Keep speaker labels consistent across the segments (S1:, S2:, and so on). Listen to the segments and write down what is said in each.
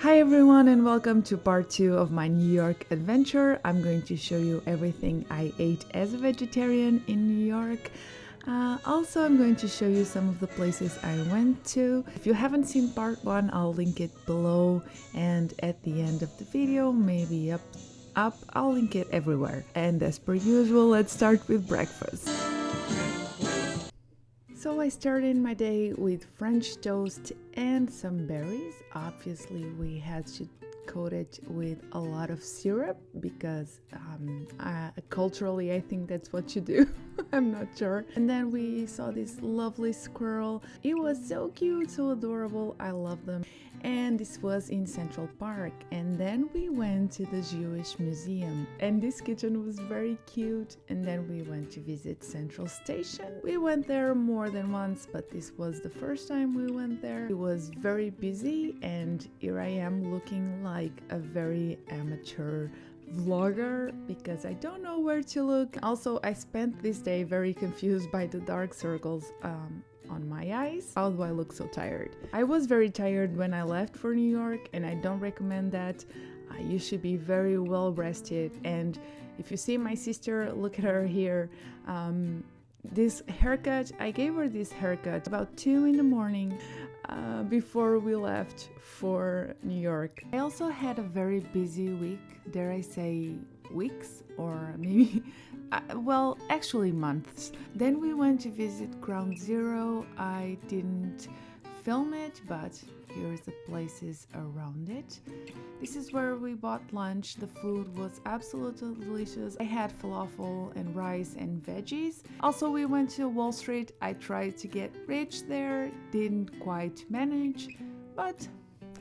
S1: Hi everyone and welcome to part 2 of my New York adventure. I'm going to show you everything I ate as a vegetarian in New York. Also, I'm going to show you some of the places I went to. If you haven't seen part 1, I'll link it below, and at the end of the video, maybe up, I'll link it everywhere. And as per usual, let's start with breakfast. So I started my day with French toast and some berries. Obviously, we had to coat it with a lot of syrup because culturally I think that's what you do. I'm not sure. And then we saw this lovely squirrel. It was so cute, so adorable. I love them. And this was in Central Park. And then we went to the Jewish Museum, and this kitchen was very cute. And then we went to visit Central Station. We went there more than once, but this was the first time we went there. It was very busy, and here I am looking like a very amateur vlogger because I don't know where to look. Also, I spent this day very confused by the dark circles on my eyes. How do I look so tired? I was very tired when I left for New York, and I don't recommend that. You should be very well rested. And if you see my sister, look at her here. This haircut, I gave her this haircut about 2 in the morning before we left for New York. I also had a very busy week, dare I say weeks, or maybe well, actually months. Then we went to visit Ground Zero. I didn't film it, but here's the places around it. This is where we bought lunch. The food was absolutely delicious. I had falafel and rice and veggies. Also, we went to Wall Street. I tried to get rich there, didn't quite manage, but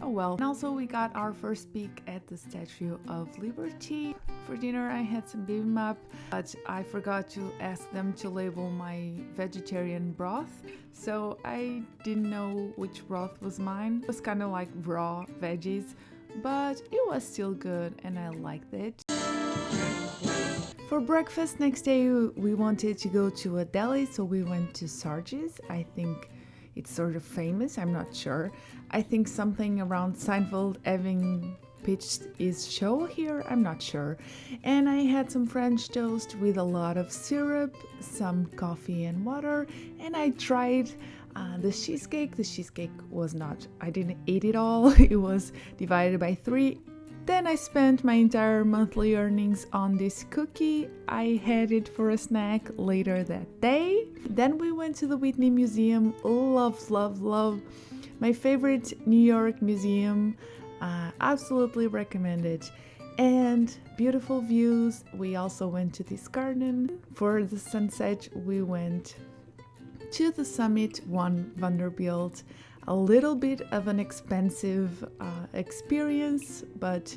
S1: oh well. And also we got our first peek at the Statue of Liberty. For dinner I had some bibimbap, but I forgot to ask them to label my vegetarian broth, so I didn't know which broth was mine. It was kind of like raw veggies, but it was still good and I liked it. For breakfast next day we wanted to go to a deli, so we went to Sarge's. I think it's sort of famous, I'm not sure. I think something around Seinfeld having pitched his show here, I'm not sure. And I had some French toast with a lot of syrup, some coffee and water, and I tried the cheesecake. The cheesecake was not, I didn't eat it all, it was divided by 3. Then I spent my entire monthly earnings on this cookie. I had it for a snack later that day. Then we went to the Whitney Museum. Love, love, love. My favorite New York museum. Absolutely recommend it. And beautiful views. We also went to this garden. For the sunset, we went to the Summit One Vanderbilt. A little bit of an expensive experience, but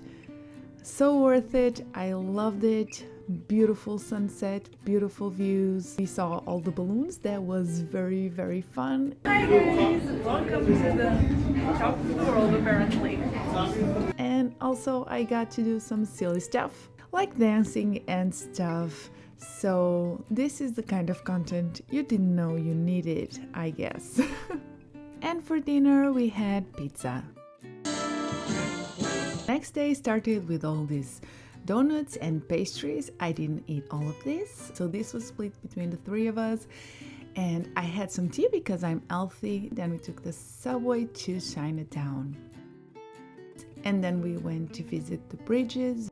S1: so worth it. I loved it. Beautiful sunset, beautiful views. We saw all the balloons. That was very, very fun. Hi guys, welcome to the top of the world apparently. And also I got to do some silly stuff like dancing and stuff. So this is the kind of content you didn't know you needed, I guess. And for dinner we had pizza. Next day started with all these donuts and pastries. I didn't eat all of this, so this was split between the 3 of us. And I had some tea because I'm healthy. Then we took the subway to Chinatown. And then we went to visit the bridges.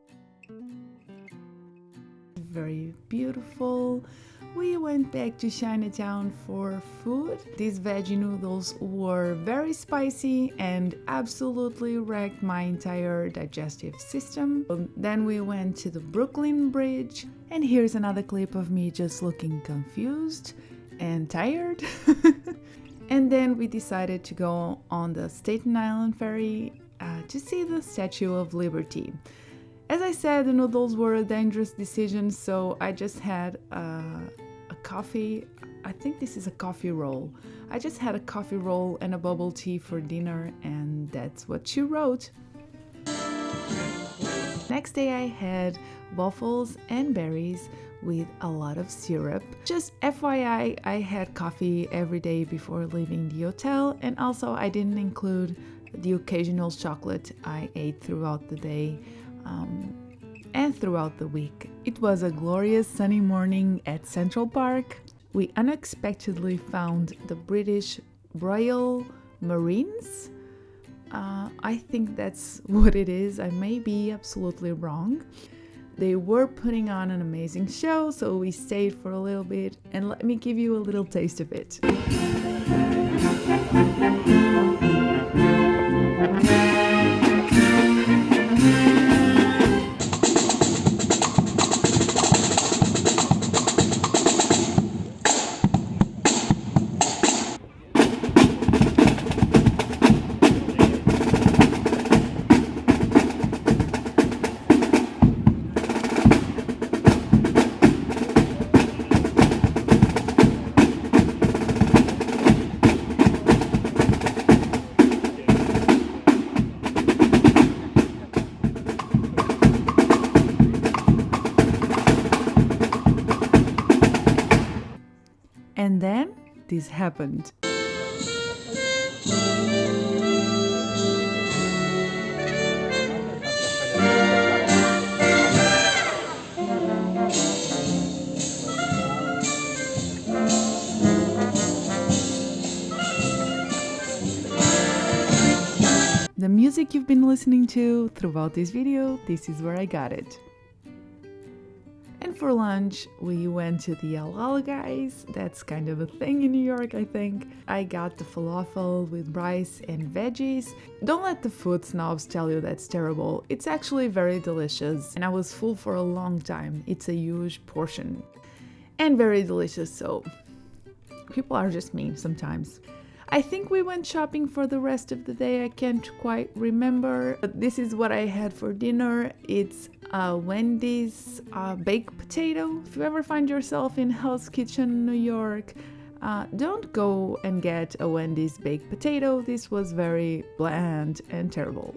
S1: Very beautiful. We went back to Chinatown for food. These veggie noodles were very spicy and absolutely wrecked my entire digestive system. Then we went to the Brooklyn Bridge, and here's another clip of me just looking confused and tired. And then we decided to go on the Staten Island ferry to see the Statue of Liberty. As I said, the noodles were a dangerous decision, so I just had a coffee. I think this is a coffee roll. I just had a coffee roll and a bubble tea for dinner, and that's what she wrote. Next day I had waffles and berries with a lot of syrup. Just FYI, I had coffee every day before leaving the hotel, and also I didn't include the occasional chocolate I ate throughout the day and throughout the week. It was a glorious sunny morning at Central Park. We unexpectedly found the British Royal Marines. I think that's what it is. I may be absolutely wrong. They were putting on an amazing show, so we stayed for a little bit, and let me give you a little taste of it. And then this happened. The music you've been listening to throughout this video, this is where I got it. And for lunch, we went to the El Al Guys. That's kind of a thing in New York, I think. I got the falafel with rice and veggies. Don't let the food snobs tell you that's terrible. It's actually very delicious, and I was full for a long time. It's a huge portion and very delicious, so people are just mean sometimes. I think we went shopping for the rest of the day. I can't quite remember. But this is what I had for dinner. It's a Wendy's baked potato. If you ever find yourself in Hell's Kitchen, New York, don't go and get a Wendy's baked potato. This was very bland and terrible.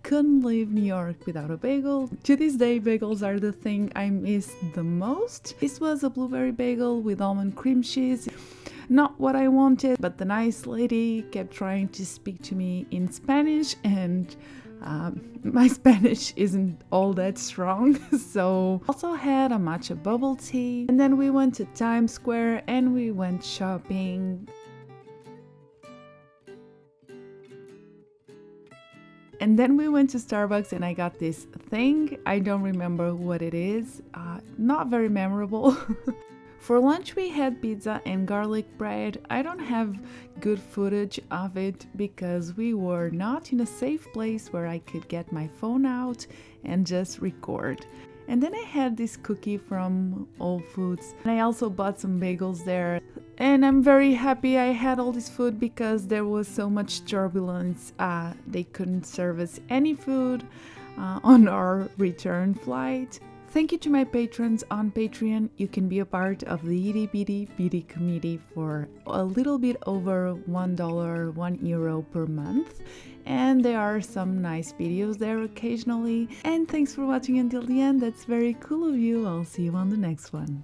S1: Couldn't leave New York without a bagel. To this day, bagels are the thing I miss the most. This was a blueberry bagel with almond cream cheese. Not what I wanted, but the nice lady kept trying to speak to me in Spanish, and my Spanish isn't all that strong, so also had a matcha bubble tea. And then we went to Times Square and we went shopping. And then we went to Starbucks and I got this thing. I don't remember what it is. Not very memorable. For lunch we had pizza and garlic bread. I don't have good footage of it because we were not in a safe place where I could get my phone out and just record. And then I had this cookie from Whole Foods. And I also bought some bagels there. And I'm very happy I had all this food because there was so much turbulence. They couldn't serve us any food on our return flight. Thank you to my patrons on Patreon. You can be a part of the Itty Bitty Beauty community for a little bit over $1, €1 per month. And there are some nice videos there occasionally. And thanks for watching until the end. That's very cool of you. I'll see you on the next one.